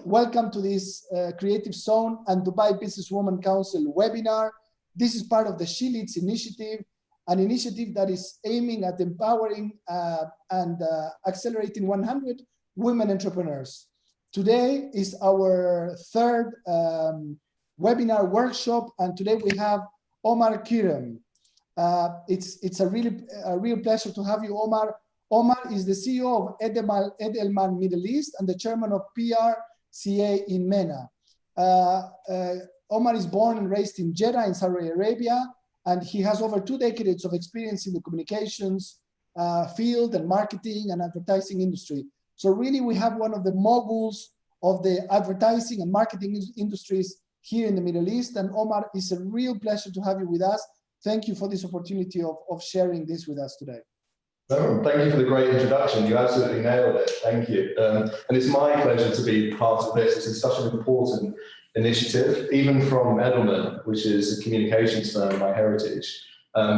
welcome to this Creative Zone and Dubai Businesswoman Council webinar. This is part of the She Leads initiative, an initiative that is aiming at empowering and accelerating 100 women entrepreneurs. Today is our third webinar workshop, and today we have Omar Kiram. It's a real pleasure to have you, Omar. Omar is the CEO of Edelman Middle East and the chairman of PRCA in MENA. Omar is born and raised in Jeddah in Saudi Arabia, and he has over 2 decades of experience in the communications field and marketing and advertising industry. So really we have one of the moguls of the advertising and marketing industries here in the Middle East. And Omar, it's a real pleasure to have you with us. Thank you for this opportunity of sharing this with us today. No, thank you for the great introduction. You absolutely nailed it. Thank you. And it's my pleasure to be part of this. This is such an important initiative, even from Edelman, which is a communications firm by heritage.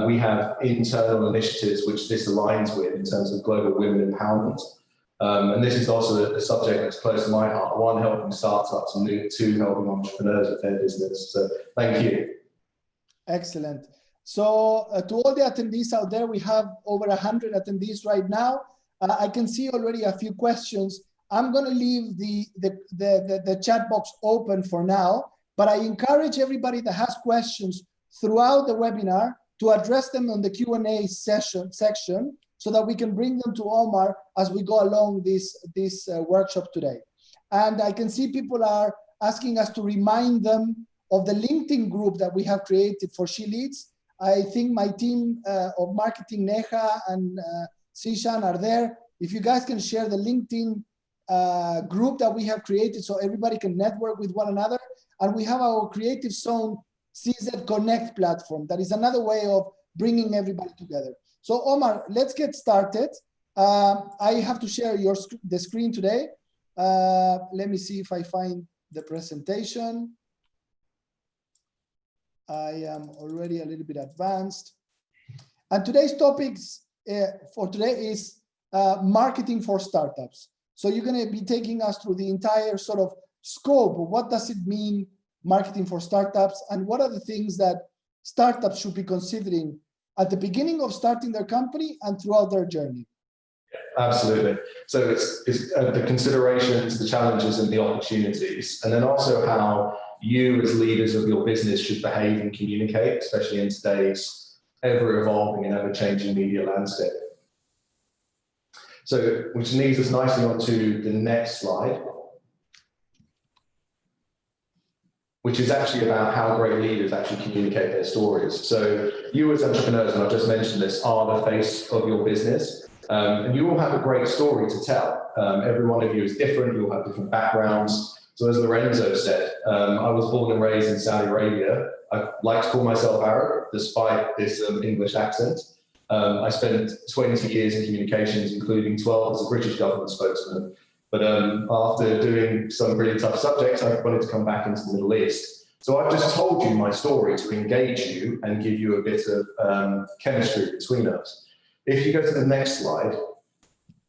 We have internal initiatives which this aligns with in terms of global women empowerment. And this is also a subject that's close to my heart. One, helping startups, and two, helping entrepreneurs with their business. So thank you. Excellent. So to all the attendees out there, we have over 100 attendees right now. I can see already a few questions. I'm going to leave the chat box open for now, but I encourage everybody that has questions throughout the webinar to address them on the Q&A section so that we can bring them to Omar as we go along this workshop today. And I can see people are asking us to remind them of the LinkedIn group that we have created for She Leads. I think my team of marketing, Neha and Sishan, are there. If you guys can share the LinkedIn group that we have created so everybody can network with one another. And we have our Creative Zone CZ Connect platform. That is another way of bringing everybody together. So Omar, let's get started. I have to share the screen today. Let me see if I find the presentation. I am already a little bit advanced. And today's topics for today is marketing for startups. So you're going to be taking us through the entire sort of scope of what does it mean, marketing for startups, and what are the things that startups should be considering at the beginning of starting their company and throughout their journey. Absolutely. So it's the considerations, the challenges and the opportunities, and then also how you as leaders of your business should behave and communicate, especially in today's ever-evolving and ever-changing media landscape. So, which leads us nicely onto the next slide, which is actually about how great leaders actually communicate their stories. So you as entrepreneurs, and I've just mentioned this, are the face of your business. And you all have a great story to tell. Every one of you is different, you all have different backgrounds. So as Lorenzo said, I was born and raised in Saudi Arabia. I like to call myself Arab, despite this English accent. I spent 20 years in communications, including 12 as a British government spokesman. But after doing some really tough subjects, I wanted to come back into the Middle East. So I've just told you my story to engage you and give you a bit of chemistry between us. If you go to the next slide,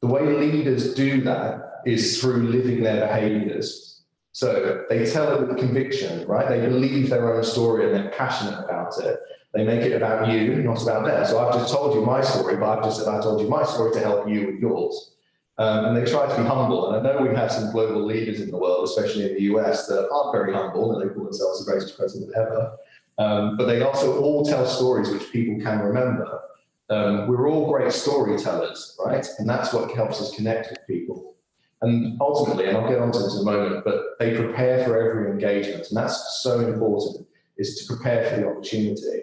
the way leaders do that is through living their behaviors. So they tell it with conviction, right? They believe their own story and they're passionate about it. They make it about you, not about them. So I've just told you my story, but I told you my story to help you with yours. And they try to be humble. And I know we have some global leaders in the world, especially in the US, that aren't very humble, and they call themselves the greatest president ever. But they also all tell stories which people can remember. We're all great storytellers, right? And that's what helps us connect with people. And ultimately, and I'll get onto this in a moment, but they prepare for every engagement. And that's so important, is to prepare for the opportunity.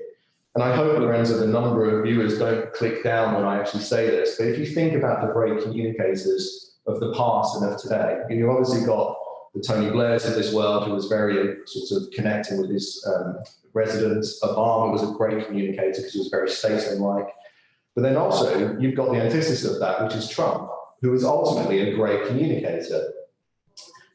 And I hope, Lorenzo, the number of viewers don't click down when I actually say this, but if you think about the great communicators of the past and of today, you've obviously got the Tony Blairs of this world, who was very sort of connecting with his residents. Obama was a great communicator because he was very statesmanlike. But then also, you've got the antithesis of that, which is Trump, who is ultimately a great communicator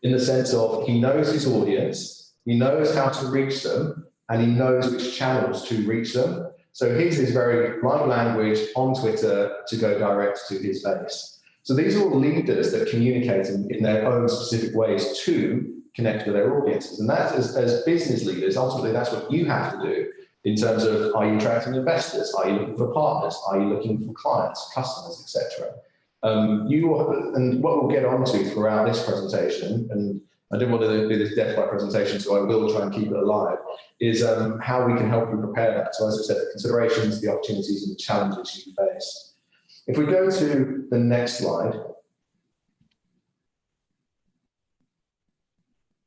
in the sense of he knows his audience, he knows how to reach them, and he knows which channels to reach them. So his is very light language on Twitter to go direct to his base. So these are all leaders that communicate in their own specific ways to connect with their audiences. And that, as business leaders, ultimately, that's what you have to do in terms of, are you attracting investors? Are you looking for partners? Are you looking for clients, customers, etc.? And what we'll get onto throughout this presentation, and I didn't want to do this death by presentation, so I will try and keep it alive, is how we can help you prepare that. So as I said, the considerations, the opportunities, and the challenges you face. If we go to the next slide.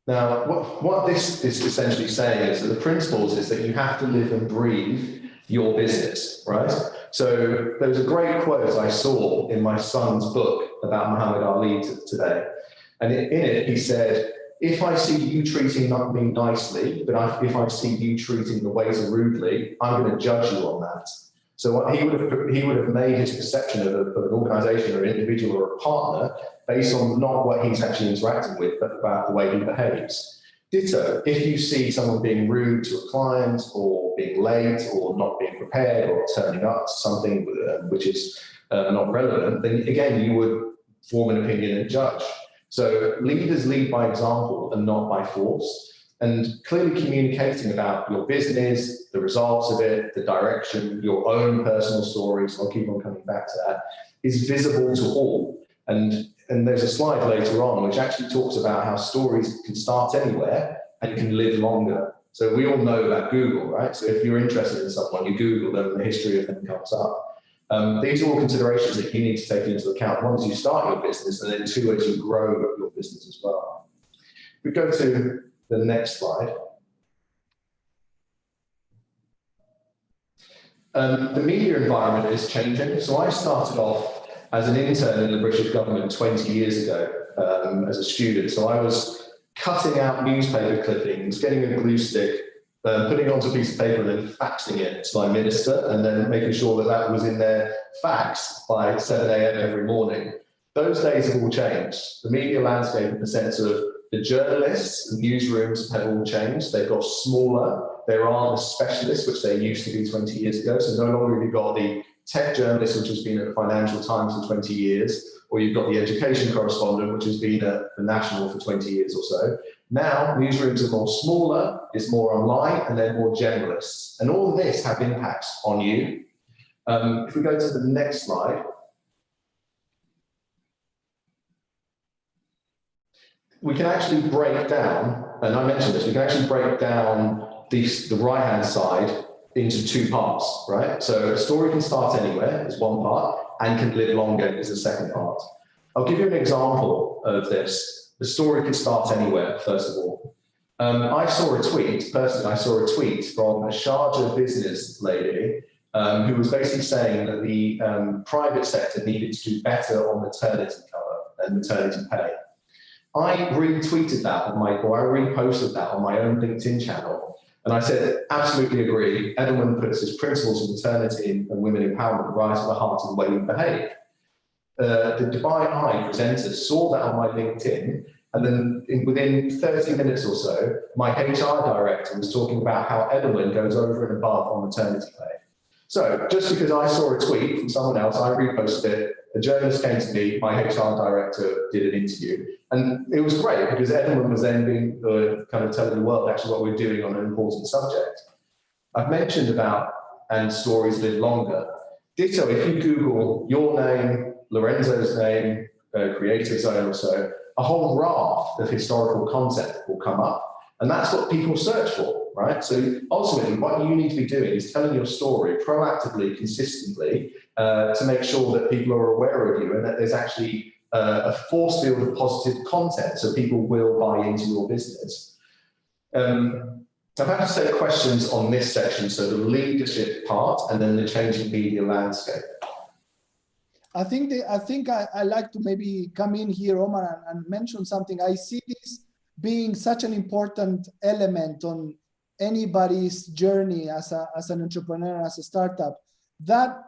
Now, what this is essentially saying is that the principles is that you have to live and breathe your business, right? So there was a great quote I saw in my son's book about Muhammad Ali today. And in it, he said, if I see you treating me nicely, but if I see you treating the waiter rudely, I'm going to judge you on that. So what he would have made his perception of an organization or an individual or a partner based on not what he's actually interacting with, but about the way he behaves. Ditto, if you see someone being rude to a client or being late or not being prepared or turning up to something which is not relevant, then again, you would form an opinion and judge. So leaders lead by example and not by force. And clearly communicating about your business, the results of it, the direction, your own personal stories, I'll keep on coming back to that, is visible to all. And there's a slide later on which actually talks about how stories can start anywhere and can live longer. So we all know about Google, right? So if you're interested in someone, you Google them and the history of them comes up. These are all considerations that you need to take into account, one, as you start your business, and then two, as you grow your business as well. We go to the next slide. The media environment is changing. So I started off as an intern in the British government 20 years ago as a student. So I was cutting out newspaper clippings, getting a glue stick, putting it onto a piece of paper and then faxing it to my minister and then making sure that that was in their fax by 7 a.m. every morning. Those days have all changed. The media landscape in the sense of the journalists and newsrooms have all changed. They've got smaller. There aren't the specialists, which they used to be 20 years ago. So no longer have you got the tech journalist, which has been at the Financial Times for 20 years, or you've got the education correspondent, which has been at the National for 20 years or so. Now, newsrooms are more smaller, it's more online, and they're more generalists. And all of this have impacts on you. If we go to the next slide. We can actually break down, and I mentioned this, we can actually break down the right-hand side into two parts, right? So a story can start anywhere is one part, and can live longer is the second part. I'll give you an example of this. The story can start anywhere, first of all. I saw a tweet from a Sharjah business lady who was basically saying that the private sector needed to do better on maternity cover and maternity pay. I retweeted that I reposted that on my own LinkedIn channel. And I said, absolutely agree. Edelman puts his principles of maternity and women empowerment right at the heart of the way we behave. The Dubai Eye presenter saw that on my LinkedIn, and then within 30 minutes or so, my HR director was talking about how Edelman goes over and above on maternity pay. So just because I saw a tweet from someone else, I reposted it, a journalist came to me, my HR director did an interview, and it was great because Edelman was then being kind of telling the world actually what we're doing on an important subject. I've mentioned about and stories live longer. Ditto, if you Google your name, Lorenzo's name, Creative Zone or so, a whole raft of historical content will come up. And that's what people search for, right? So ultimately, what you need to be doing is telling your story proactively, consistently, to make sure that people are aware of you and that there's actually a force field of positive content so people will buy into your business. I've had to take questions on this section, so the leadership part and then the changing media landscape. I think I like to maybe come in here, Omar, and mention something. I see this being such an important element on anybody's journey as an entrepreneur, as a startup. That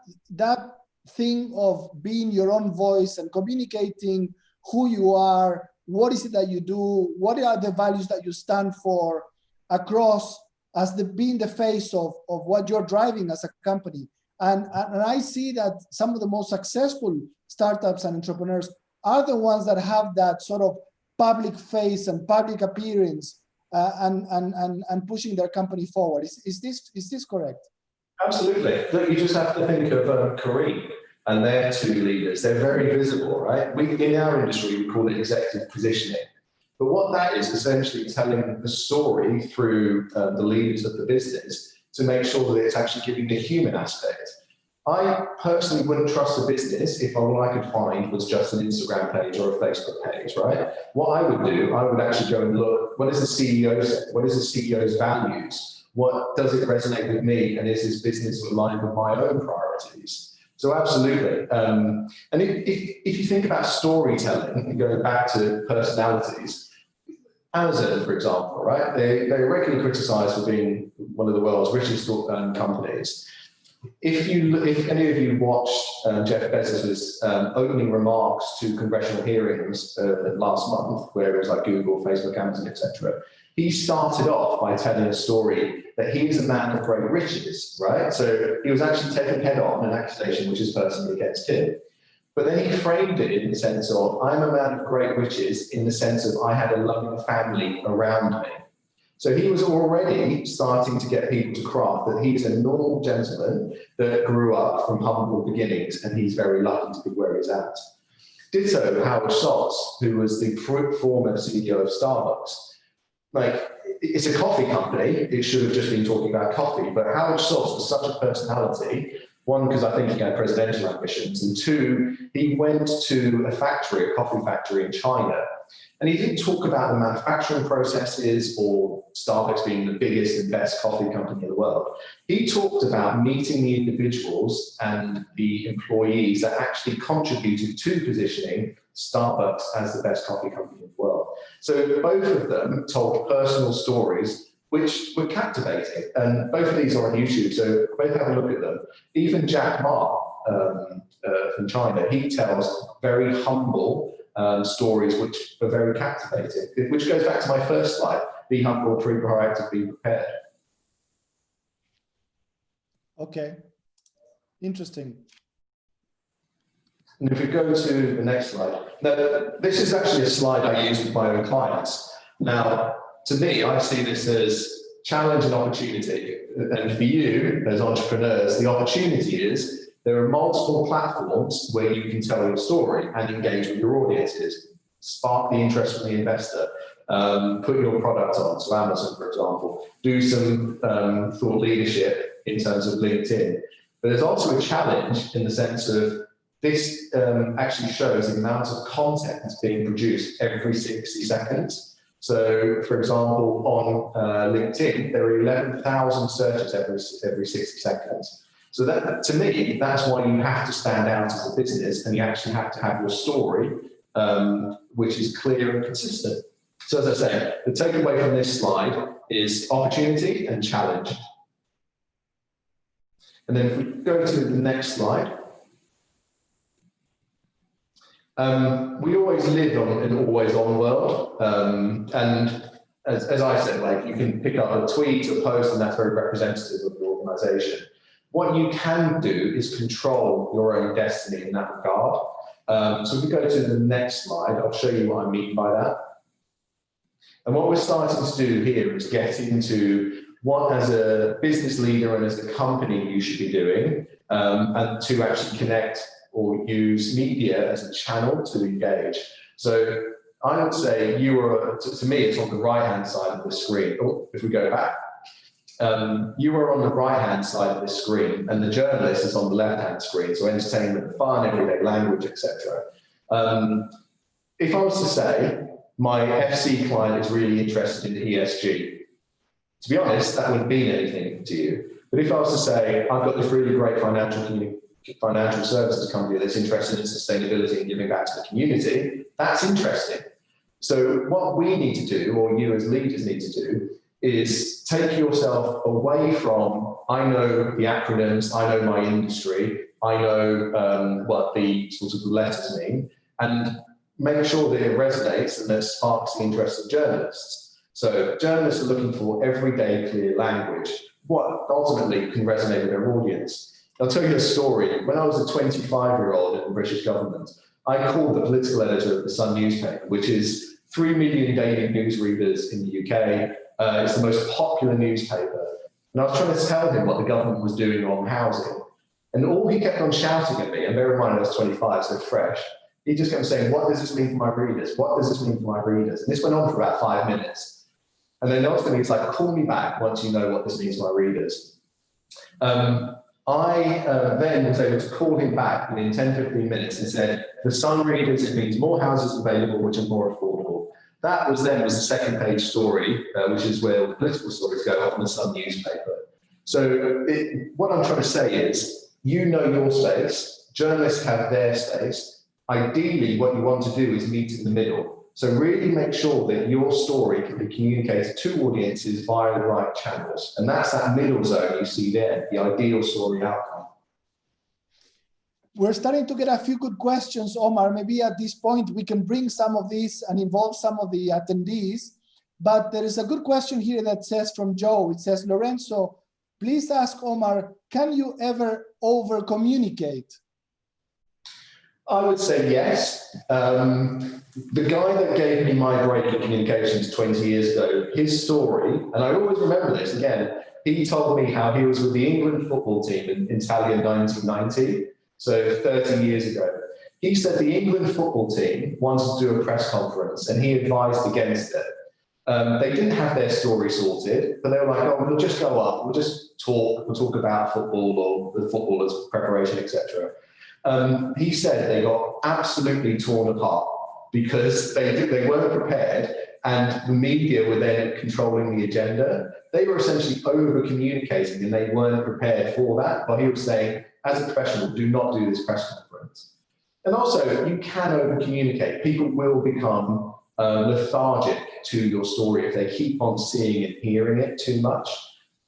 thing of being your own voice and communicating who you are, what is it that you do, what are the values that you stand for across as being the face of what you're driving as a company. And I see that some of the most successful startups and entrepreneurs are the ones that have that sort of public face and public appearance and pushing their company forward. Is this correct? Absolutely. Look, you just have to think of Kareem and their two leaders. They're very visible, right? In our industry, we call it executive positioning. But what that is essentially telling the story through the leaders of the business to make sure that it's actually giving the human aspect. I personally wouldn't trust a business if all I could find was just an Instagram page or a Facebook page, right? What I would do, I would actually go and look, what does the CEO say? What is the CEO's values? What does it resonate with me? And is this business aligned with my own priorities? So absolutely. And if you think about storytelling and going back to personalities, Amazon, for example, right? They're regularly criticized for being one of the world's richest companies. If any of you watched Jeff Bezos's opening remarks to congressional hearings last month, where it was like Google, Facebook, Amazon, etc., he started off by telling a story that he is a man of great riches, right? So he was actually taken head on an accusation which is personally against him. But then he framed it in the sense of, I'm a man of great riches in the sense of I had a loving family around me. So he was already starting to get people to craft that he's a normal gentleman that grew up from humble beginnings and he's very lucky to be where he's at. Ditto Howard Schultz, who was the former CEO of Starbucks. Like, it's a coffee company, it should have just been talking about coffee, but Howard Schultz was such a personality. One, because I think he had presidential ambitions, and two, he went to a coffee factory in China, and he didn't talk about the manufacturing processes or Starbucks being the biggest and best coffee company in the world. He talked about meeting the individuals and the employees that actually contributed to positioning Starbucks as the best coffee company in the world. So both of them told personal stories which were captivating. And both of these are on YouTube, so both have a look at them. Even Jack Ma from China, he tells very humble stories which are very captivating, which goes back to my first slide, be humble, be proactive, be prepared. Okay, interesting. And if we go to the next slide, now this is actually a slide I use with my own clients. Now, to me, I see this as challenge and opportunity. And for you, as entrepreneurs, the opportunity is there are multiple platforms where you can tell your story and engage with your audiences, spark the interest from the investor, put your product on, so Amazon, for example, do some thought leadership in terms of LinkedIn. But there's also a challenge in the sense of this actually shows the amount of content that's being produced every 60 seconds. So, for example, on LinkedIn, there are 11,000 searches every 60 seconds. So that, to me, that's why you have to stand out as a business, and you actually have to have your story, which is clear and consistent. So as I say, the takeaway from this slide is opportunity and challenge. And then if we go to the next slide, we always live in an always-on world, and as I said, like, you can pick up a tweet or post, and that's very representative of your organization. What you can do is control your own destiny in that regard. So if we go to the next slide, I'll show you what I mean by that. And what we're starting to do here is get into what, as a business leader and as a company, you should be doing, and to actually connect or use media as a channel to engage. So I would say you are, to me, it's on the right-hand side of the screen. Oh, if we go back, you are on the right-hand side of the screen, and the journalist is on the left-hand screen. So entertainment, fun, everyday language, etc. If I was to say my FC client is really interested in ESG, to be honest, that wouldn't mean anything to you. But if I was to say I've got this really great financial services company that's interested in sustainability and giving back to the community, that's interesting. So what we need to do, or you as leaders need to do, is take yourself away from, I know the acronyms, I know my industry, I know what the sort of letters mean, and make sure that it resonates and that sparks the interest of journalists. So journalists are looking for everyday clear language, what ultimately can resonate with their audience. I'll tell you a story. When I was a 25-year-old in the British government, I called the political editor of the Sun newspaper, which is 3 million daily news readers in the UK. It's the most popular newspaper. And I was trying to tell him what the government was doing on housing. And all he kept on shouting at me, and bear in mind I was 25, so fresh, he just kept saying, what does this mean for my readers? What does this mean for my readers? And this went on for about 5 minutes. And then ultimately it's like, call me back once you know what this means for my readers. I then was able to call him back within 10-15 minutes and said, the Sun readers, it means more houses available, which are more affordable. That was the second page story, which is where the political stories go on the Sun newspaper. So what I'm trying to say is, you know your space, journalists have their space. Ideally, what you want to do is meet in the middle. So really make sure that your story can be communicated to audiences via the right channels. And that's that middle zone you see there, the ideal story outcome. We're starting to get a few good questions, Omar. Maybe at this point we can bring some of these and involve some of the attendees. But there is a good question here that says from Joe, it says, Lorenzo, please ask Omar, can you ever over-communicate? I would say yes. The guy that gave me my break in communications 20 years ago, his story, and I always remember this, again, he told me how he was with the England football team in Italia in 1990, so 30 years ago. He said the England football team wanted to do a press conference and he advised against it. They didn't have their story sorted, but they were like, oh, we'll just go up, we'll just talk, we'll talk about football or the footballers' preparation, etc. He said they got absolutely torn apart because they weren't prepared and the media were then controlling the agenda. They were essentially over-communicating and they weren't prepared for that. But he was saying, as a professional, do not do this press conference. And also, you can over-communicate. People will become lethargic to your story if they keep on seeing and hearing it too much.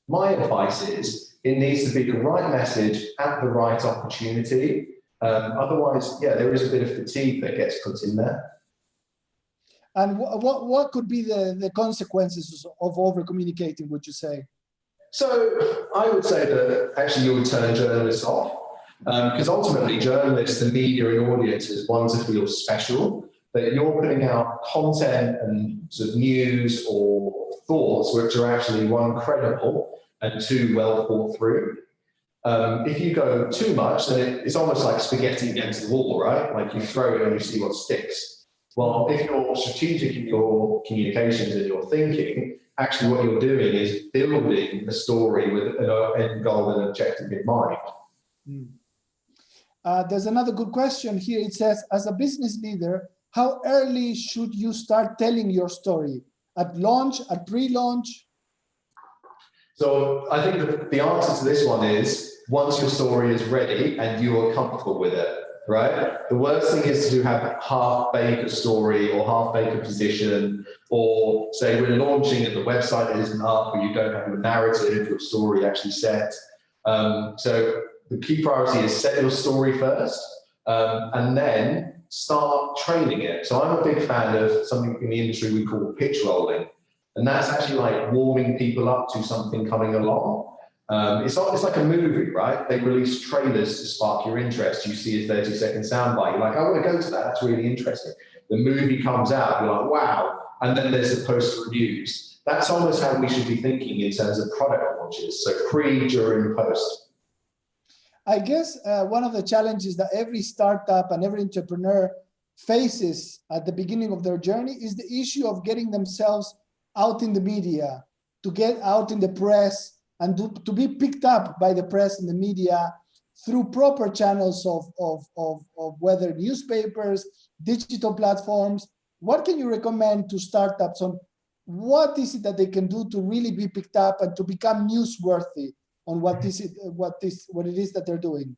My advice is, it needs to be the right message at the right opportunity. Otherwise, yeah, there is a bit of fatigue that gets put in there. And what could be the consequences of over-communicating, would you say? So I would say that actually you would turn journalists off, because ultimately journalists and media and audiences want to feel special, that you're putting out content and sort of news or thoughts which are actually, one, credible and two, well thought through. If you go too much, then it's almost like spaghetti against the wall, right? Like you throw it and you see what sticks. Well, if you're strategic in your communications and your thinking, actually what you're doing is building a story with an end goal and objective in mind. There's another good question here. It says, as a business leader, how early should you start telling your story? At launch, at pre-launch? So I think the answer to this one is, once your story is ready and you are comfortable with it, right? The worst thing is to have half-bake a story or half-bake a position, or say we're launching and the website isn't up or you don't have a narrative, your story actually set. So the key priority is set your story first and then start training it. So I'm a big fan of something in the industry we call pitch rolling. And that's actually like warming people up to something coming along. It's like a movie, right? They release trailers to spark your interest. You see a 30-second soundbite. You're like, I want to go to that. That's really interesting. The movie comes out. You're like, wow. And then there's the post reviews. That's almost how we should be thinking in terms of product launches. So pre, during, post. I guess one of the challenges that every startup and every entrepreneur faces at the beginning of their journey is the issue of getting themselves out in the media, to get out in the press, and to be picked up by the press and the media through proper channels of whether newspapers, digital platforms. What can you recommend to startups on what is it that they can do to really be picked up and to become newsworthy on what it is that they're doing?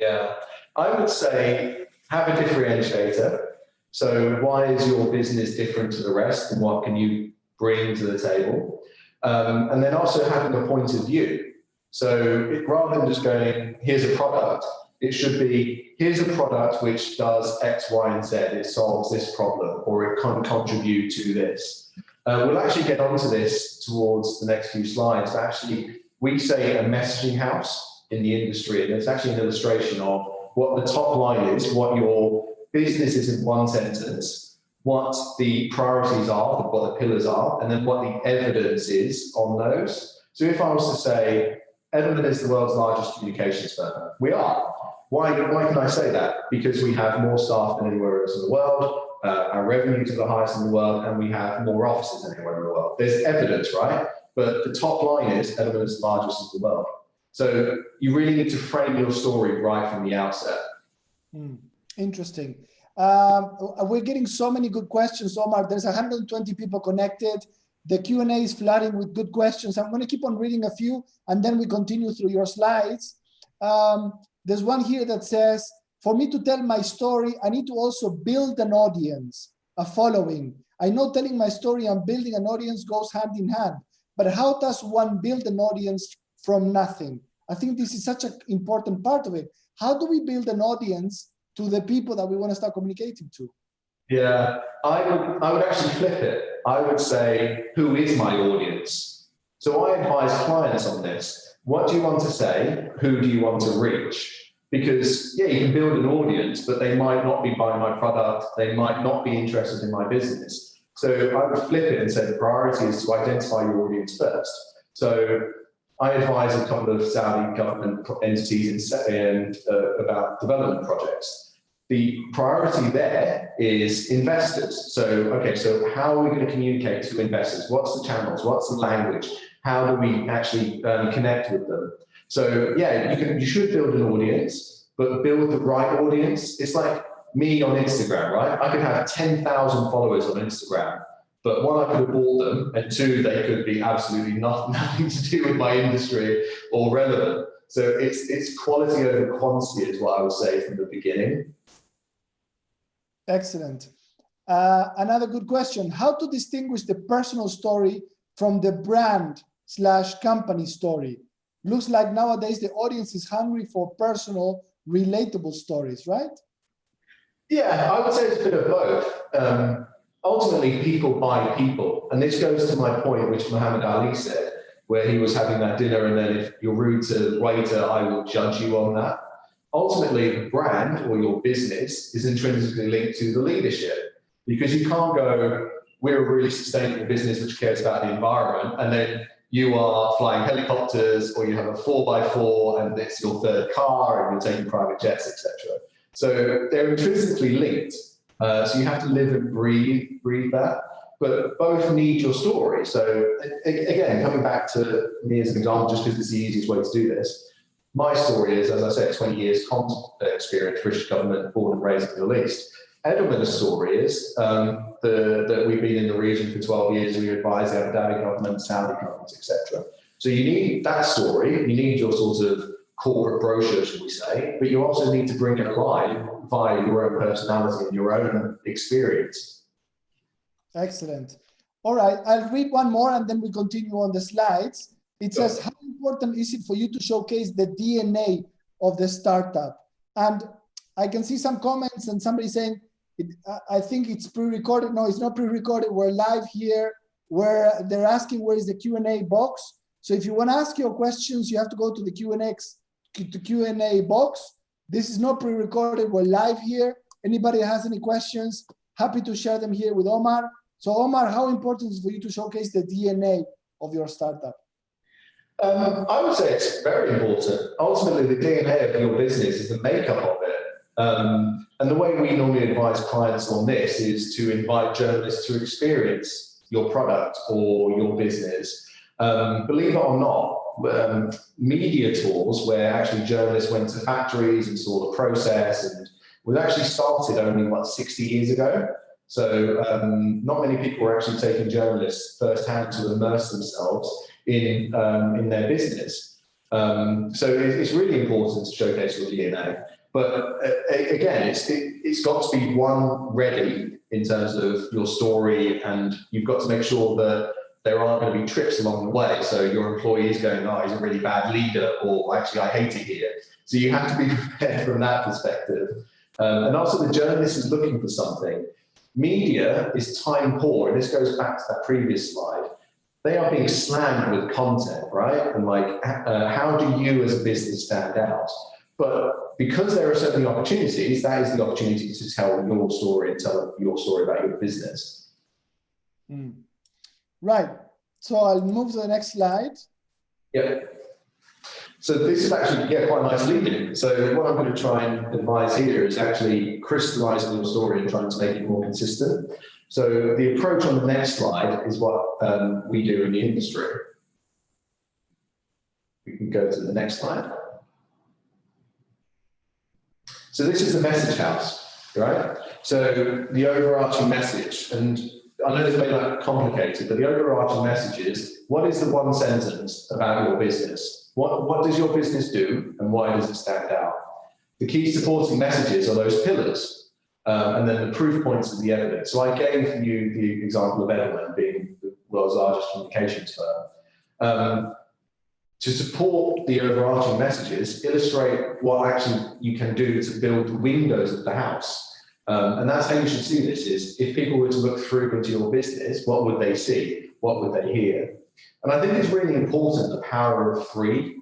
Yeah, I would say have a differentiator. So why is your business different to the rest, and what can you bring to the table? And then also having a point of view. So rather than just going, here's a product, it should be, here's a product which does X, Y, and Z. It solves this problem, or it can contribute to this. We'll actually get onto this towards the next few slides, but actually we say a messaging house. in the industry. And it's actually an illustration of what the top line is, what your business is in one sentence, what the priorities are, what the pillars are, and then what the evidence is on those. So if I was to say, Edelman is the world's largest communications firm, we are. Why can I say that? Because we have more staff than anywhere else in the world, our revenues are the highest in the world, and we have more offices than anywhere in the world. There's evidence, right? But the top line is Edelman is the largest in the world. So you really need to frame your story right from the outset. Interesting. We're getting so many good questions, Omar. There's 120 people connected. The Q&A is flooding with good questions. I'm going to keep on reading a few, and then we continue through your slides. There's one here that says, for me to tell my story, I need to also build an audience, a following. I know telling my story and building an audience goes hand in hand, but how does one build an audience from nothing? I think this is such an important part of it. How do we build an audience to the people that we want to start communicating to? Yeah, I would actually flip it. I would say, who is my audience? So I advise clients on this. What do you want to say? Who do you want to reach? Because, yeah, you can build an audience, but they might not be buying my product. They might not be interested in my business. So I would flip it and say the priority is to identify your audience first. So I advise a couple of Saudi government entities about development projects. The priority there is investors. So, okay, so how are we going to communicate to investors? What's the channels? What's the language? How do we actually connect with them? So, yeah, you should build an audience, but build the right audience. It's like me on Instagram, right? I could have 10,000 followers on Instagram, but one, I could have bought them, and two, they could be absolutely nothing to do with my industry or relevant. So it's quality over quantity is what I would say from the beginning. Excellent. Another good question. How to distinguish the personal story from the brand/company story? Looks like nowadays the audience is hungry for personal, relatable stories, right? Yeah, I would say it's a bit of both. Ultimately, people buy people. And this goes to my point, which Muhammad Ali said, where he was having that dinner, and then if you're rude to the waiter, I will judge you on that. Ultimately, the brand or your business is intrinsically linked to the leadership, because you can't go, we're a really sustainable business which cares about the environment, and then you are flying helicopters, or you have a 4x4 and it's your third car and you're taking private jets, etc. So they're intrinsically linked. So you have to live and breathe that, but both need your story. So again, coming back to me as an example, just because it's the easiest way to do this, my story is, as I said, 20 years experience, British government, born and raised in the Middle East. Edelman's story is that we've been in the region for 12 years. We advise the Abu Dhabi government, Saudi government, etc. So you need that story. You need your sort of corporate brochure, should we say, but you also need to bring it alive via your own personality and your own experience. Excellent. All right, I'll read one more and then we continue on the slides. It says, how important is it for you to showcase the DNA of the startup? And I can see some comments and somebody saying, I think it's pre-recorded. No, it's not pre-recorded. We're live here, where they're asking where is the Q&A box. So if you want to ask your questions, you have to go to the Q&A box. This is not pre-recorded. We're live here. Anybody has any questions, happy to share them here with Omar. So Omar, how important is it for you to showcase the DNA of your startup? I would say it's very important. Ultimately, the DNA of your business is the makeup of it. And the way we normally advise clients on this is to invite journalists to experience your product or your business. Believe it or not, media tours where actually journalists went to factories and saw the process, and was actually started only, 60 years ago. So not many people were actually taking journalists firsthand to immerse themselves in their business. So it's really important to showcase your DNA. But again, it's got to be one, ready in terms of your story, and you've got to make sure that there aren't going to be trips along the way. So your employees going, oh, he's a really bad leader, or actually, I hate it here. So you have to be prepared from that perspective. And also the journalist is looking for something. Media is time poor, and this goes back to that previous slide. they are being slammed with content, right? And like, how do you as a business stand out? But because there are so many opportunities, that is the opportunity to tell your story and tell your story about your business. Right. So I'll move to the next slide. Yep. So this is actually quite a nice lead in. So what I'm going to try and advise here is actually crystallizing your story and trying to make it more consistent. So the approach on the next slide is what we do in the industry. We can go to the next slide. So this is the message house, right? So the overarching message, and I know this may look complicated, but the overarching message is, what is the one sentence about your business? What does your business do, and why does it stand out? The key supporting messages are those pillars, and then the proof points of the evidence. So I gave you the example of Edelman being the world's largest communications firm. To support the overarching messages, illustrate what actually you can do to build the windows of the house. And that's how you should see this, is if people were to look through into your business, what would they see? What would they hear? And I think it's really important, the power of three.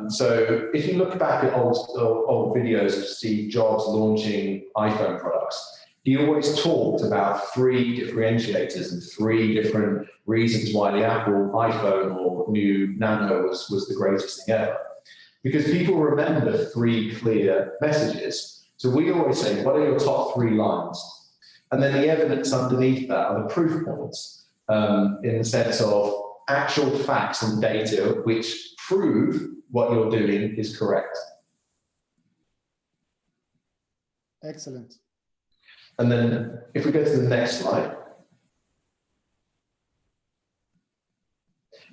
So if you look back at old videos of Steve Jobs launching iPhone products, he always talked about three differentiators and three different reasons why the Apple iPhone or new Nano was the greatest thing ever. Because people remember three clear messages. So we always say, what are your top three lines? And then the evidence underneath that are the proof points, in the sense of actual facts and data which prove what you're doing is correct. Excellent. And then if we go to the next slide.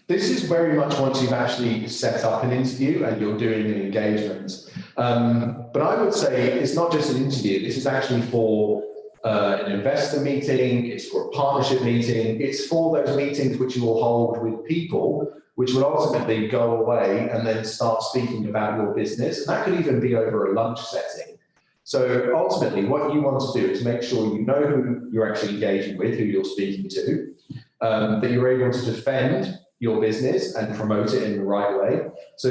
This is very much once you've actually set up an interview and you're doing an engagement. But I would say it's not just an interview. This is actually for an investor meeting, it's for a partnership meeting, it's for those meetings which you will hold with people which will ultimately go away and then start speaking about your business. And that could even be over a lunch setting. So ultimately, what you want to do is make sure you know who you're actually engaging with, who you're speaking to, that you're able to defend your business and promote it in the right way. So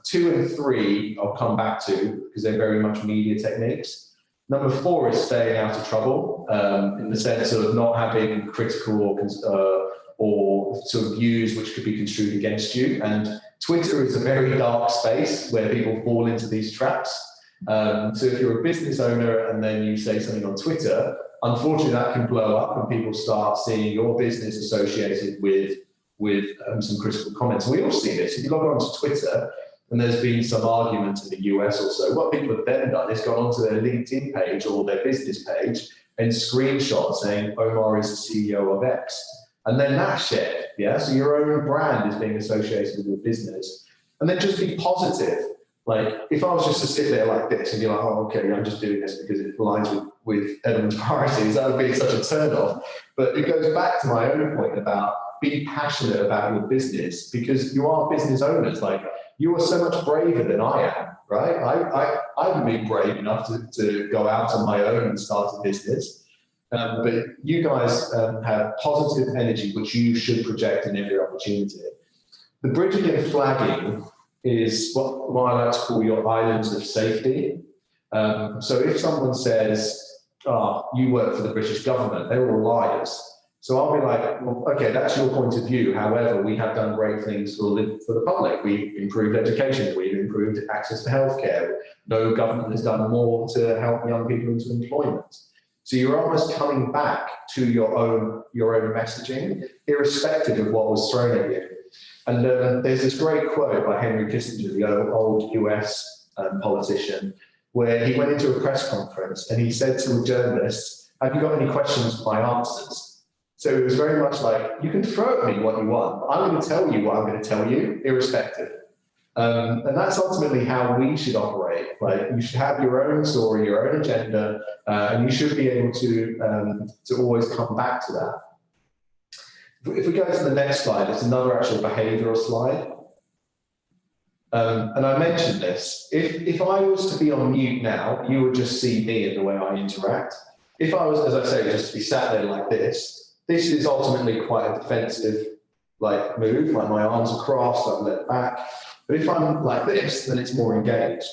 2 and 3, I'll come back to because they're very much media techniques. Number 4 is staying out of trouble, in the sense of not having critical or sort of views which could be construed against you. And Twitter is a very dark space where people fall into these traps. So if you're a business owner and then you say something on Twitter, unfortunately that can blow up and people start seeing your business associated with some critical comments. And we all see this. If you log on to Twitter and there's been some argument in the US or so, what people have then done is gone onto their LinkedIn page or their business page and screenshot saying Omar is the CEO of X. And then that's shared, yeah? So your own brand is being associated with your business. And then just be positive. Like, if I was just to sit there like this and be like, oh, okay, I'm just doing this because it aligns with Edelman's priorities, that would be such a turn-off. But it goes back to my own point about be passionate about your business, because you are business owners. Like, you are so much braver than I am, right? I would be brave enough to go out on my own and start a business. But you guys have positive energy, which you should project in every opportunity. The bridging and flagging is what I like to call your islands of safety. So if someone says, oh, you work for the British government, they're all liars. So I'll be like, well, okay, that's your point of view. However, we have done great things for the public. We've improved education. We've improved access to healthcare. No government has done more to help young people into employment. So you're almost coming back to your own messaging, irrespective of what was thrown at you. And there's this great quote by Henry Kissinger, the old US politician, where he went into a press conference and he said to the journalists, have you got any questions for my answers? So it was very much like, you can throw at me what you want, but I'm going to tell you what I'm going to tell you, irrespective. And that's ultimately how we should operate. Like, you should have your own story, your own agenda, and you should be able to always come back to that. If we go to the next slide, it's another actual behavioral slide. And I mentioned this. If I was to be on mute now, you would just see me and the way I interact. If I was, as I say, just to be sat there like this is ultimately quite a defensive like move, like my arms are crossed, I'm let back. But if I'm like this, then it's more engaged.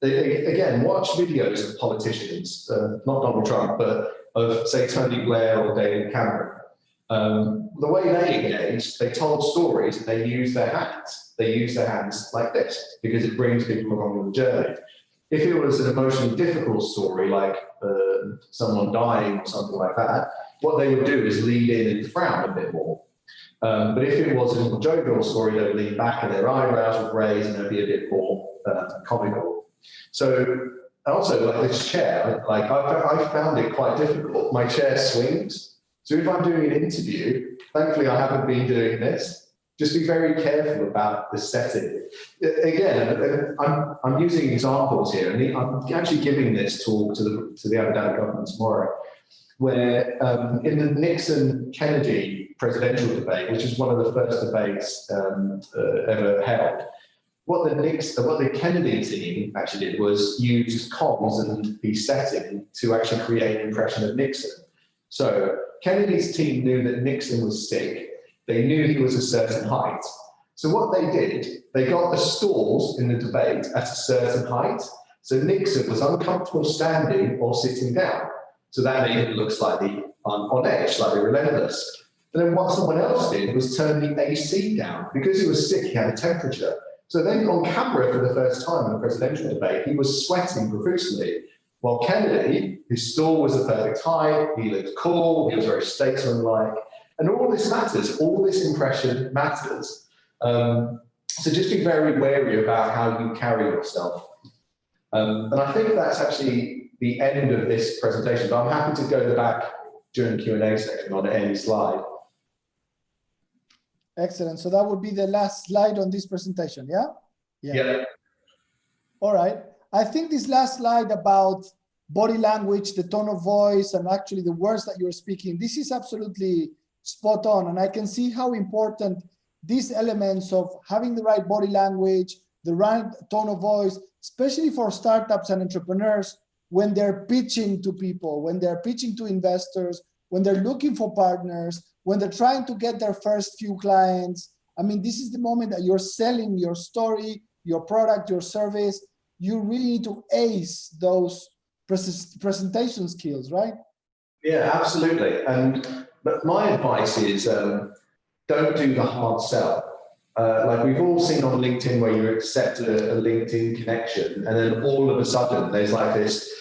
Again, watch videos of politicians, not Donald Trump, but of, say, Tony Blair or David Cameron. The way they engage, they told stories and they use their hands. They use their hands like this because it brings people along on the journey. If it was an emotionally difficult story, like someone dying or something like that, what they would do is lean in and frown a bit more. But if it was a more jovial story, they would lean back and their eyebrows would raise and they'd be a bit more comical. So also, like this chair, like I found it quite difficult. My chair swings. So if I'm doing an interview, thankfully I haven't been doing this. Just be very careful about the setting. Again, I'm using examples here, and I'm actually giving this talk to the Abu Dhabi government tomorrow, where in the Nixon-Kennedy presidential debate, which is one of the first debates ever held, what the Kennedy team actually did was use comms and the setting to actually create an impression of Nixon. So Kennedy's team knew that Nixon was sick. They knew he was a certain height. So what they did, they got the stalls in the debate at a certain height. So Nixon was uncomfortable standing or sitting down. So that made him look slightly on edge, slightly relentless. And then what someone else did was turn the AC down. Because he was sick, he had a temperature. So then on camera for the first time in a presidential debate, he was sweating profusely. While Kennedy, his stall was the perfect height, he looked cool, he was very statesmanlike. And all this matters, all this impression matters. So just be very wary about how you carry yourself. And I think that's actually the end of this presentation, but I'm happy to go back during the Q&A section on any slide. Excellent. So that would be the last slide on this presentation, yeah? Yeah. All right. I think this last slide about body language, the tone of voice, and actually the words that you're speaking, this is absolutely spot on. And I can see how important these elements of having the right body language, the right tone of voice, especially for startups and entrepreneurs, when they're pitching to people, when they're pitching to investors, when they're looking for partners, when they're trying to get their first few clients. I mean, this is the moment that you're selling your story, your product, your service. You really need to ace those presentation skills, right? Yeah, absolutely. But my advice is don't do the hard sell. Like we've all seen on LinkedIn where you accept a LinkedIn connection and then all of a sudden there's like this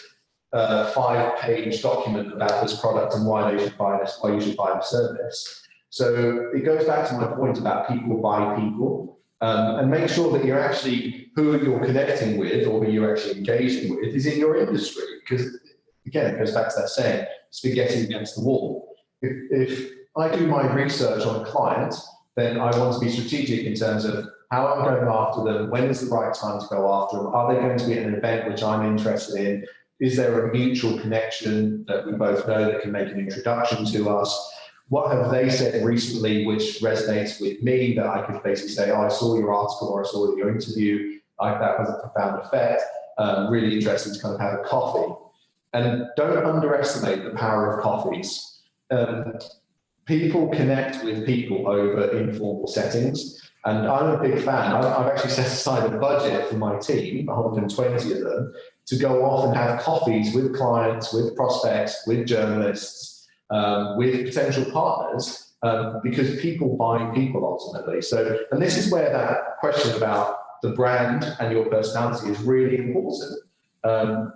5-page document about this product and why they should buy this, why you should buy the service. So it goes back to my point about people buy people, and make sure that you're actually, who you're connecting with or who you're actually engaging with is in your industry. Because again, it goes back to that saying, spaghetti against the wall. If I do my research on a client, then I want to be strategic in terms of how I'm going after them, when is the right time to go after them, are they going to be at an event which I'm interested in, is there a mutual connection that we both know that can make an introduction to us, what have they said recently which resonates with me that I could basically say, oh, I saw your article or I saw your interview, that was a profound effect, really interested to kind of have a coffee. And don't underestimate the power of coffees. People connect with people over informal settings. And I'm a big fan. I've actually set aside a budget for my team, 120 of them, to go off and have coffees with clients, with prospects, with journalists, with potential partners, because people buy people ultimately. So, and this is where that question about the brand and your personality is really important.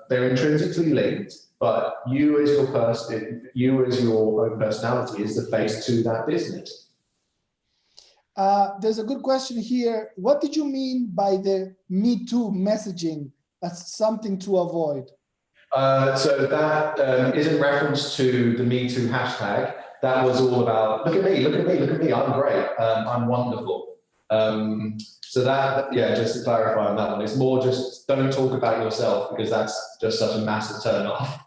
They're intrinsically linked, but you as your person, you as your own personality is the face to that business. There's a good question here. What did you mean by the Me Too messaging as something to avoid? So that is in reference to the Me Too hashtag. That was all about, look at me, look at me, look at me, I'm great, I'm wonderful. So that, yeah, just to clarify on that one, it's more just don't talk about yourself because that's just such a massive turn off.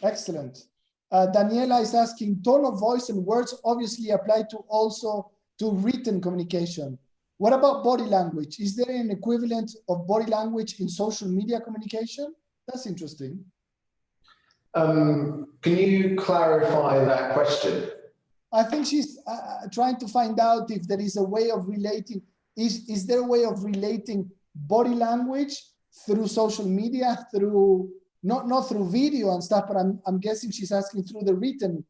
Excellent. Daniela is asking, tone of voice and words obviously apply to also to written communication. What about body language? Is there an equivalent of body language in social media communication? That's interesting. Can you clarify that question? I think she's trying to find out if there is a way of relating. Is there a way of relating body language through social media, through not through video and stuff, but I'm guessing she's asking through the written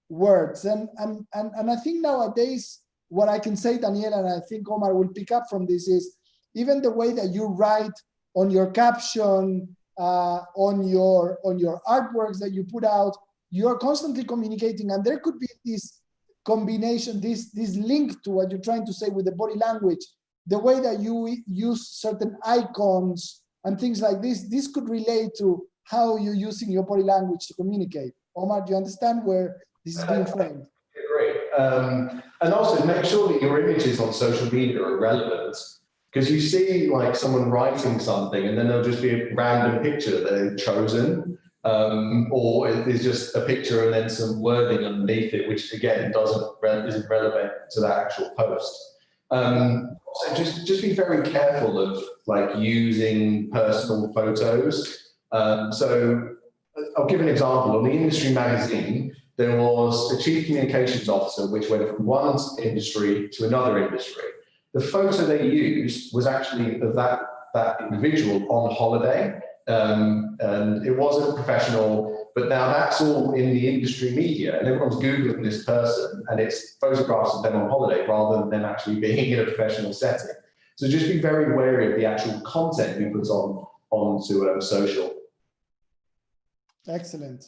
words. And I think nowadays, what I can say, Daniela, and I think Omar will pick up from this, is even the way that you write on your caption, on your artworks that you put out, you're constantly communicating, and there could be this combination, this link to what you're trying to say with the body language, the way that you use certain icons and things like this could relate to how you're using your body language to communicate. Omar, do you understand where this is being framed? Great. And also make sure that your images on social media are relevant, because you see like someone writing something and then there'll just be a random picture that they've chosen, or it's just a picture and then some wording underneath it, which again isn't relevant to that actual post. So just be very careful of like using personal photos. So I'll give an example. On the industry magazine, there was a chief communications officer which went from one industry to another industry. The photo they used was actually of that individual on holiday, and it wasn't professional, but now that's all in the industry media, and everyone's Googling this person, and it's photographs of them on holiday rather than them actually being in a professional setting. So just be very wary of the actual content you put onto social. Excellent.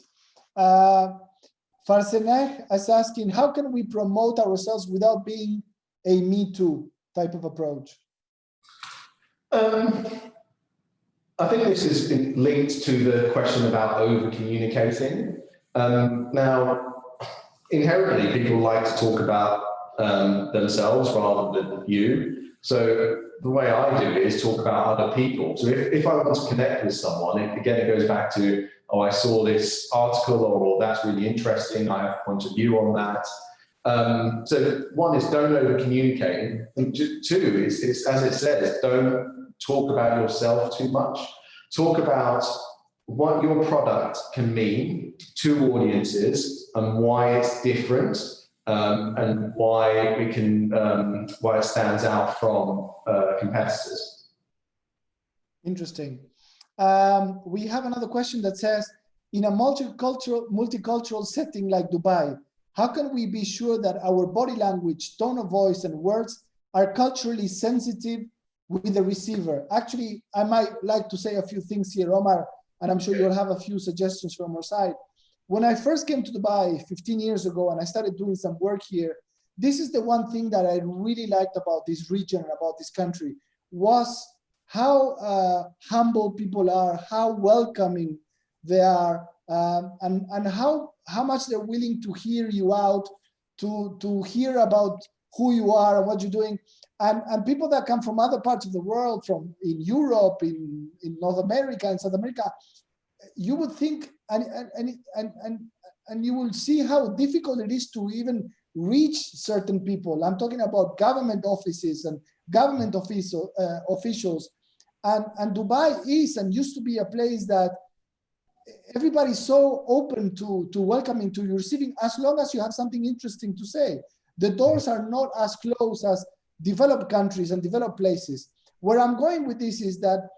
Farseneh is asking, how can we promote ourselves without being a Me Too type of approach? I think this is linked to the question about over-communicating. Now, inherently, people like to talk about themselves rather than you. So the way I do it is talk about other people. So if I want to connect with someone, it goes back to, oh, I saw this article, or that's really interesting, I have a point of view on that. So one is don't over-communicate, and two is, as it says, don't talk about yourself too much. Talk about what your product can mean to audiences and why it's different, and why it stands out from competitors. Interesting. We have another question that says, in a multicultural setting like Dubai, how can we be sure that our body language, tone of voice, and words are culturally sensitive with the receiver? Actually, I might like to say a few things here, Omar, and I'm sure you'll have a few suggestions from our side. When I first came to Dubai 15 years ago and I started doing some work here, this is the one thing that I really liked about this region and about this country, was how humble people are, how welcoming they are, and how much they're willing to hear you out, to hear about who you are and what you're doing. And people that come from other parts of the world, from in Europe, in North America, in South America, you would think, and you will see how difficult it is to even reach certain people. I'm talking about government offices and government officials. And Dubai is and used to be a place that everybody's so open to welcoming, to receiving, as long as you have something interesting to say. The doors are not as closed as developed countries and developed places. Where I'm going with this is that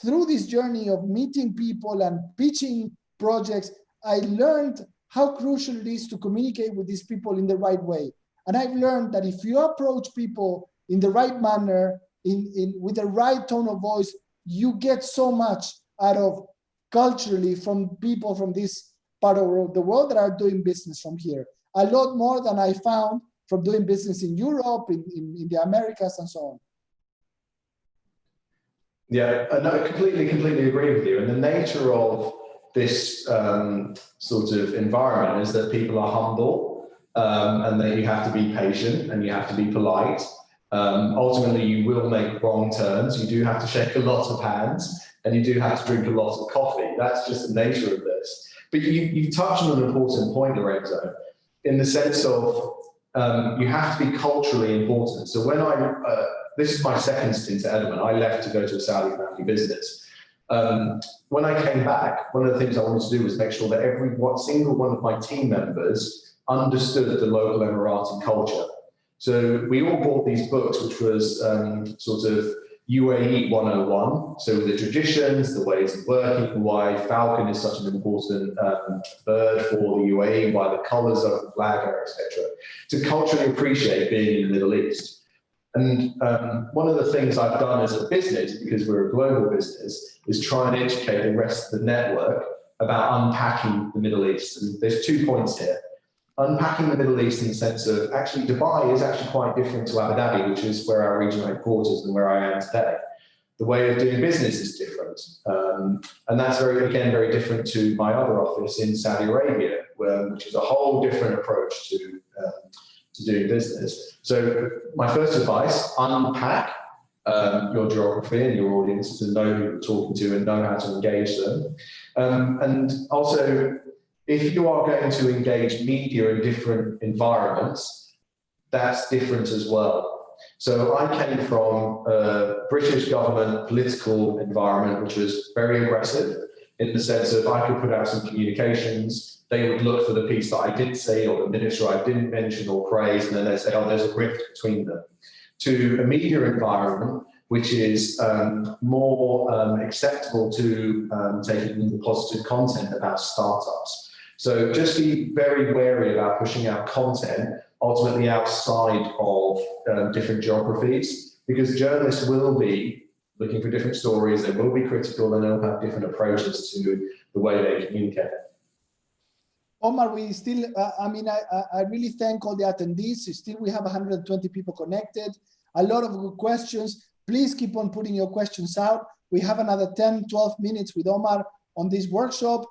through this journey of meeting people and pitching projects, I learned how crucial it is to communicate with these people in the right way. And I've learned that if you approach people in the right manner, with the right tone of voice, you get so much out of culturally from people from this part of the world that are doing business from here. A lot more than I found from doing business in Europe, in the Americas, and so on. Yeah, I completely agree with you. And the nature of this sort of environment is that people are humble, and that you have to be patient and you have to be polite. Ultimately, you will make wrong turns. You do have to shake a lot of hands, and you do have to drink a lot of coffee. That's just the nature of this. But you've touched on an important point, Lorenzo, in the sense of you have to be culturally important. So when this is my second stint at Edelman. I left to go to a Saudi family business. When I came back, one of the things I wanted to do was make sure that every single one of my team members understood the local Emirati culture. So we all bought these books, which was sort of UAE 101. So the traditions, the ways of working, why falcon is such an important bird for the UAE, why the colours of the flag are, etc. To culturally appreciate being in the Middle East. And one of the things I've done as a business, because we're a global business, is try and educate the rest of the network about unpacking the Middle East. And there's 2 points here. Unpacking the Middle East in the sense of actually Dubai is actually quite different to Abu Dhabi, which is where our regional headquarters and where I am today. The way of doing business is different. And that's very different to my other office in Saudi Arabia, which is a whole different approach to doing business. So my first advice, unpack your geography and your audience to know who you're talking to and know how to engage them. And also, if you are going to engage media in different environments, that's different as well. So I came from a British government political environment, which was very aggressive in the sense of I could put out some communications, they would look for the piece that I did say or the minister I didn't mention or praise, and then they'd say, oh, there's a rift between them. To a media environment, which is more acceptable to taking positive content about startups. So just be very wary about pushing out content ultimately outside of different geographies, because journalists will be looking for different stories, they will be critical, and they'll have different approaches to the way they communicate. Omar, we still, I really thank all the attendees. Still, we have 120 people connected, a lot of good questions. Please keep on putting your questions out. We have another 10, 12 minutes with Omar on this workshop.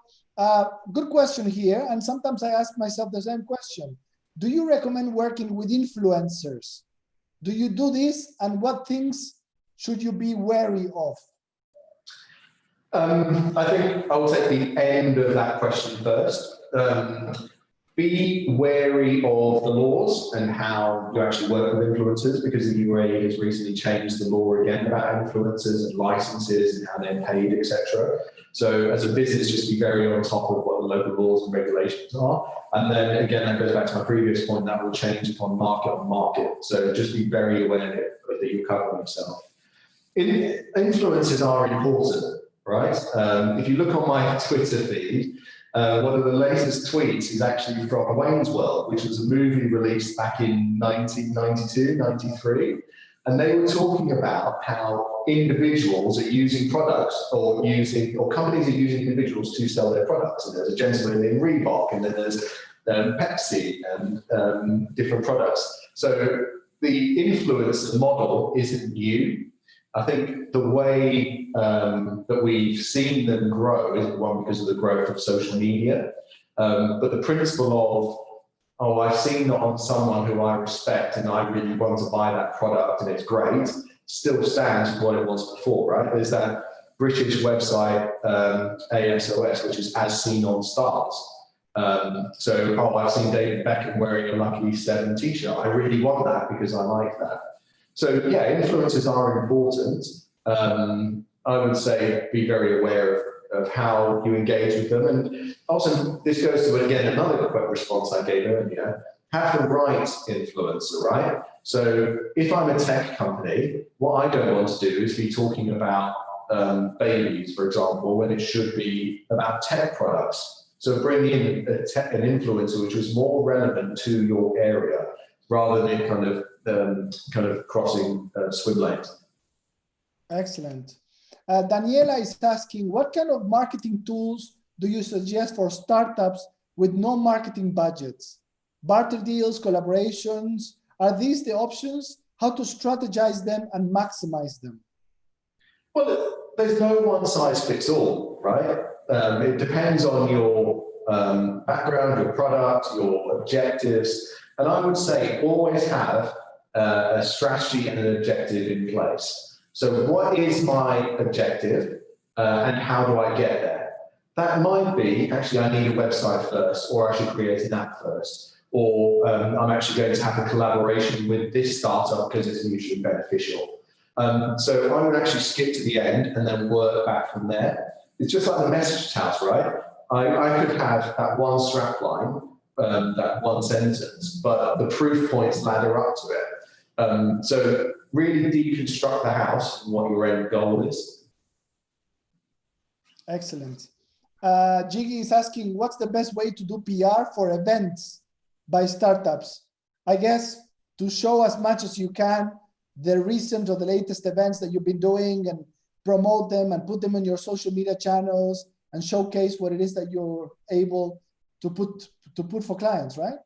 Good question here, and sometimes I ask myself the same question. Do you recommend working with influencers? Do you do this, and what things should you be wary of? I think I will take the end of that question first. Be wary of the laws and how you actually work with influencers, because the UAE has recently changed the law again about influencers and licenses and how they're paid, etc. So as a business, just be very on top of what the local laws and regulations are. And then again, that goes back to my previous point, that will change upon market on market. So just be very aware that you're covering yourself. Influencers are important, right? If you look on my Twitter feed, one of the latest tweets is actually from Wayne's World, which was a movie released back in 1992, 93. And they were talking about how individuals are using products or companies are using individuals to sell their products. And there's a gentleman in Reebok, and then there's Pepsi and different products. So the influencer model isn't new. I think the way that we've seen them grow is one because of the growth of social media. But the principle of, oh, I've seen it on someone who I respect and I really want to buy that product and it's great, still stands for what it was before, right? There's that British website, ASOS, which is as seen on stars. So, oh, I've seen David Beckham wearing a Lucky 7 t-shirt. I really want that because I like that. So yeah, influencers are important. I would say be very aware of how you engage with them. And also, this goes to, again, another quick response I gave earlier, have the right influencer, right? So if I'm a tech company, what I don't want to do is be talking about babies, for example, when it should be about tech products. So bring in an influencer which was more relevant to your area, rather than kind of crossing swim lanes. Excellent. Daniela is asking, what kind of marketing tools do you suggest for startups with no marketing budgets? Barter deals, collaborations, are these the options? How to strategize them and maximize them? Well, there's no one size fits all, right? It depends on your background, your product, your objectives. And I would say always have a strategy and an objective in place. So what is my objective and how do I get there? That might be, actually, I need a website first, or I should create an app first, or I'm actually going to have a collaboration with this startup because it's mutually beneficial. So I would actually skip to the end and then work back from there. It's just like the message house, right? I could have that one strap line, that one sentence, but the proof points ladder up to it. So really deconstruct the house and what your end goal is. Excellent. Jiggy is asking, what's the best way to do PR for events by startups? I guess to show as much as you can the recent or the latest events that you've been doing and promote them and put them on your social media channels and showcase what it is that you're able to put for clients, right?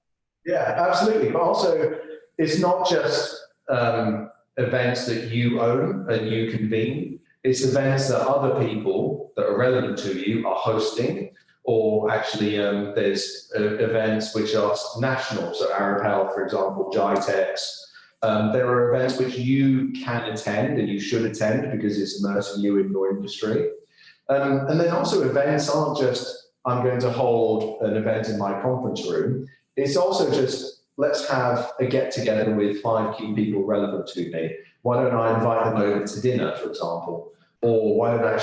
Yeah, absolutely. But also, it's not just events that you own and you convene. It's events that other people that are relevant to you are hosting, or actually there's events which are national. So Arab Health, for example, GITEX. There are events which you can attend and you should attend because it's immersing you in your industry. And then also events aren't just, I'm going to hold an event in my conference room. It's also just, let's have a get together with 5 key people relevant to me. Why don't I invite them over to dinner, for example? Or why don't I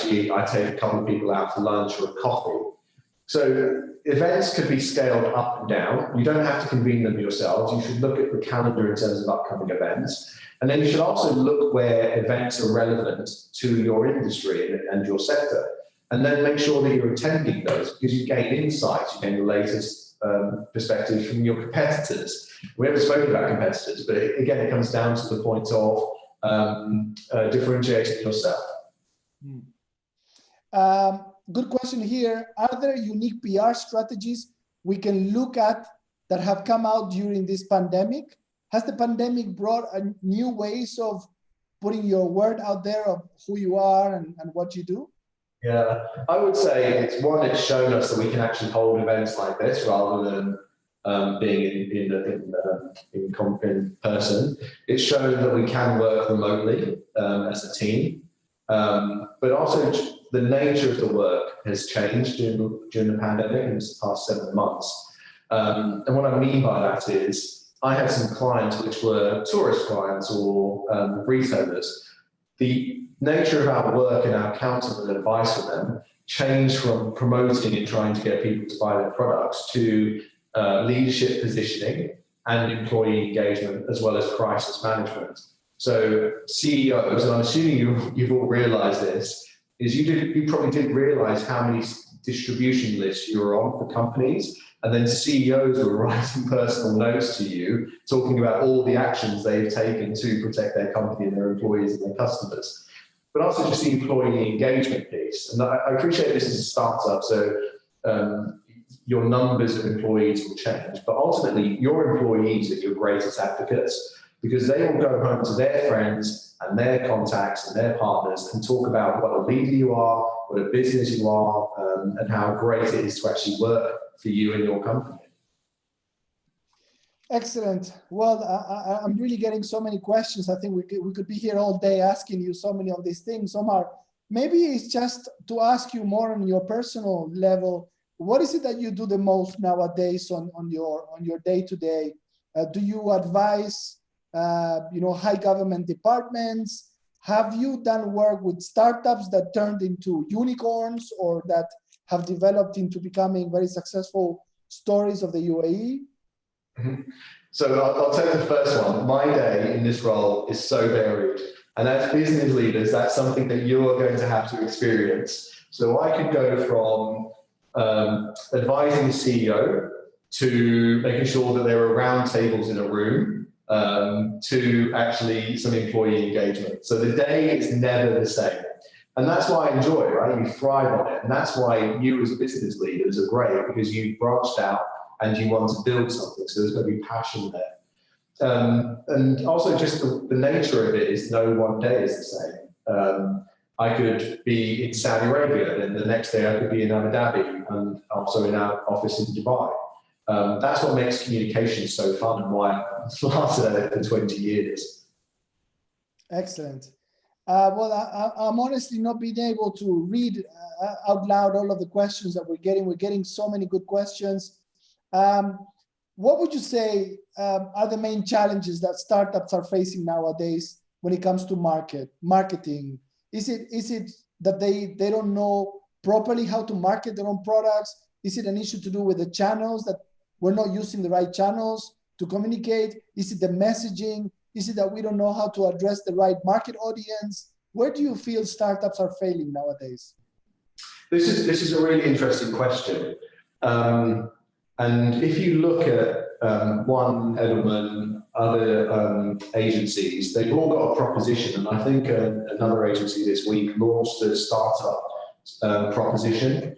take a couple of people out for lunch or a coffee? So events could be scaled up and down. You don't have to convene them yourselves. You should look at the calendar in terms of upcoming events. And then you should also look where events are relevant to your industry and your sector. And then make sure that you're attending those because you gain insights, you gain the latest perspectives from your competitors. We haven't spoken about competitors, but again, it comes down to the point of differentiating yourself. Good question here. Are there unique PR strategies we can look at that have come out during this pandemic? Has the pandemic brought new ways of putting your word out there of who you are and what you do? Yeah, I would say it's shown us that we can actually hold events like this rather than being in person. It's shown that we can work remotely as a team, but also the nature of the work has changed during the pandemic in the past 7 months. And what I mean by that is I had some clients which were tourist clients or retailers. The nature of our work and our counsel and advice for them changed from promoting and trying to get people to buy their products to leadership positioning and employee engagement, as well as crisis management. So CEOs, and I'm assuming you've all realized this, is you probably didn't realize how many distribution lists you were on for companies, and then CEOs were writing personal notes to you, talking about all the actions they've taken to protect their company and their employees and their customers. But also just the employee engagement piece. And I appreciate this is a startup, so your numbers of employees will change, but ultimately your employees are your greatest advocates because they will go home to their friends and their contacts and their partners and talk about what a leader you are, what a business you are, and how great it is to actually work for you and your company. Excellent. Well, I'm really getting so many questions. I think we could be here all day asking you so many of these things. Omar, maybe it's just to ask you more on your personal level. What is it that you do the most nowadays on your day-to-day? Do you advise high government departments? Have you done work with startups that turned into unicorns or that have developed into becoming very successful stories of the UAE? So I'll take the first one. My day in this role is so varied. And as business leaders, that's something that you are going to have to experience. So I could go from advising the CEO to making sure that there are round tables in a room to actually some employee engagement. So the day is never the same. And that's why I enjoy it, right? You thrive on it. And that's why you as business leaders are great because you've branched out and you want to build something. So there's going to be passion there. And also just the nature of it is no one day is the same. I could be in Saudi Arabia, and the next day I could be in Abu Dhabi, and also in our office in Dubai. That's what makes communication so fun and why I've lasted at it for 20 years. Excellent. Well, I'm honestly not being able to read out loud all of the questions that we're getting. We're getting so many good questions. What would you say are the main challenges that startups are facing nowadays when it comes to marketing? Is it that they don't know properly how to market their own products? Is it an issue to do with the channels we're not using the right channels to communicate? Is it the messaging? Is it that we don't know how to address the right market audience? Where do you feel startups are failing nowadays? This is a really interesting question. And if you look at One, Edelman, other agencies, they've all got a proposition. And I think another agency this week launched a startup proposition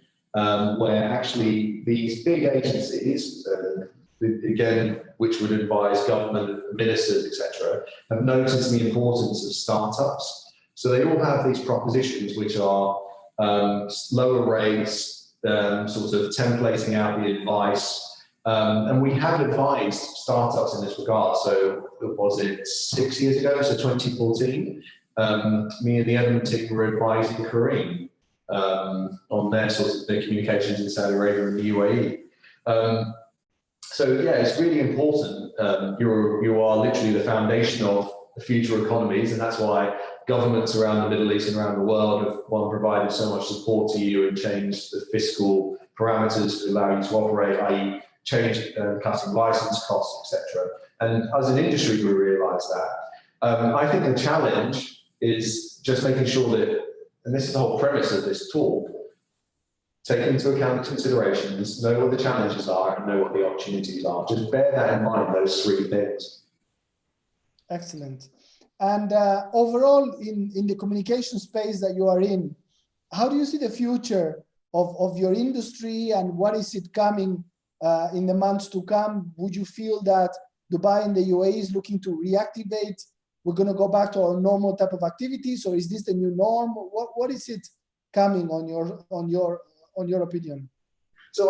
where actually these big agencies, again, which would advise government ministers, etc., have noticed the importance of startups. So they all have these propositions which are lower rates, sort of templating out the advice. And we have advised startups in this regard. So was it 6 years ago? So 2014, me and the Edelman team were advising Kareem on their communications in Saudi Arabia and the UAE. So yeah, it's really important. You are literally the foundation of the future economies, and that's why governments around the Middle East and around the world have provided so much support to you and changed the fiscal parameters to allow you to operate, i.e. change cutting license costs, etc. And as an industry, we realise that. I think the challenge is just making sure that, and this is the whole premise of this talk, take into account the considerations, know what the challenges are, and know what the opportunities are. Just bear that in mind, those three things. Excellent. And overall, in the communication space that you are in, how do you see the future of your industry, and what is it coming in the months to come? Would you feel that Dubai and the UAE is looking to reactivate? We're going to go back to our normal type of activities, or is this the new norm? What is it coming on your opinion? So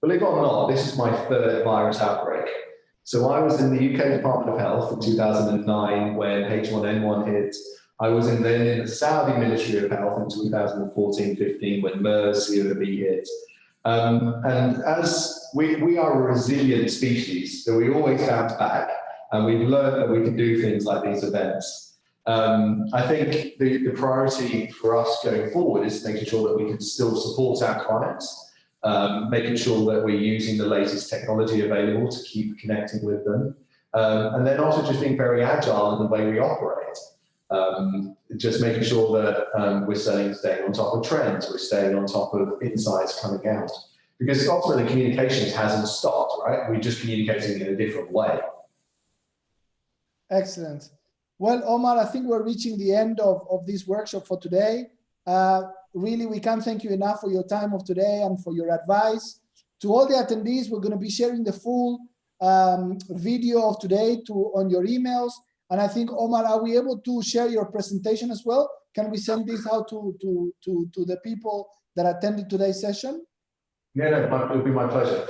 believe it or not, this is my third virus outbreak. So I was in the UK Department of Health in 2009 when H1N1 hit. I was then in the Saudi Ministry of Health in 2014-15 when MERS COV hit. And as we are a resilient species, so we always bounce back, and we've learned that we can do things like these events. I think the priority for us going forward is making sure that we can still support our clients, making sure that we're using the latest technology available to keep connecting with them, and then also just being very agile in the way we operate. Just making sure that we're staying on top of trends, we're staying on top of insights coming out. Because ultimately communications hasn't stopped, right? We're just communicating in a different way. Excellent. Well, Omar, I think we're reaching the end of this workshop for today. Really, we can't thank you enough for your time of today and for your advice. To all the attendees, we're going to be sharing the full video of today on your emails. And I think, Omar, are we able to share your presentation as well? Can we send this out to the people that attended today's session? Yeah, no, it would be my pleasure.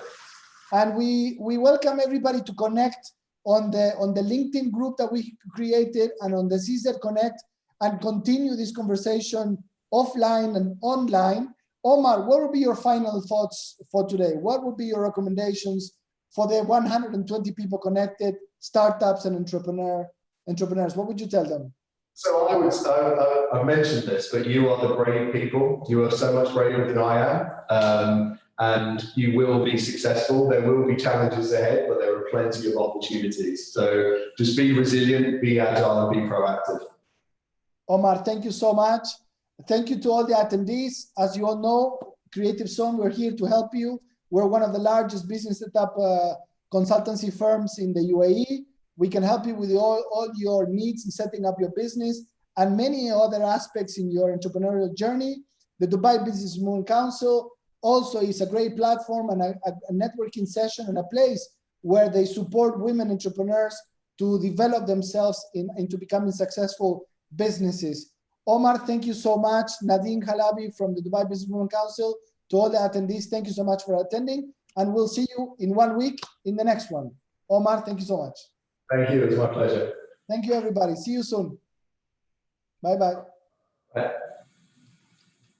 And we welcome everybody to connect on the LinkedIn group that we created and on the CZ Connect, and continue this conversation offline and online. Omar, what would be your final thoughts for today? What would be your recommendations for the 120 people connected, startups and entrepreneurs? What would you tell them? So I mentioned this, but you are the brave people. You are so much braver than I am. And you will be successful. There will be challenges ahead, but there are plenty of opportunities. So just be resilient, be agile, and be proactive. Omar, thank you so much. Thank you to all the attendees. As you all know, Creative Zone, we're here to help you. We're one of the largest business setup consultancy firms in the UAE. We can help you with all your needs in setting up your business and many other aspects in your entrepreneurial journey. The Dubai Business Movement Council also is a great platform and a networking session and a place where they support women entrepreneurs to develop themselves into becoming successful businesses. Omar, thank you so much. Nadine Halabi from the Dubai Business Movement Council. To all the attendees, thank you so much for attending, and we'll see you in 1 week in the next one. Omar, thank you so much. Thank you, it was my pleasure. Thank you, everybody. See you soon. Bye-bye. Bye.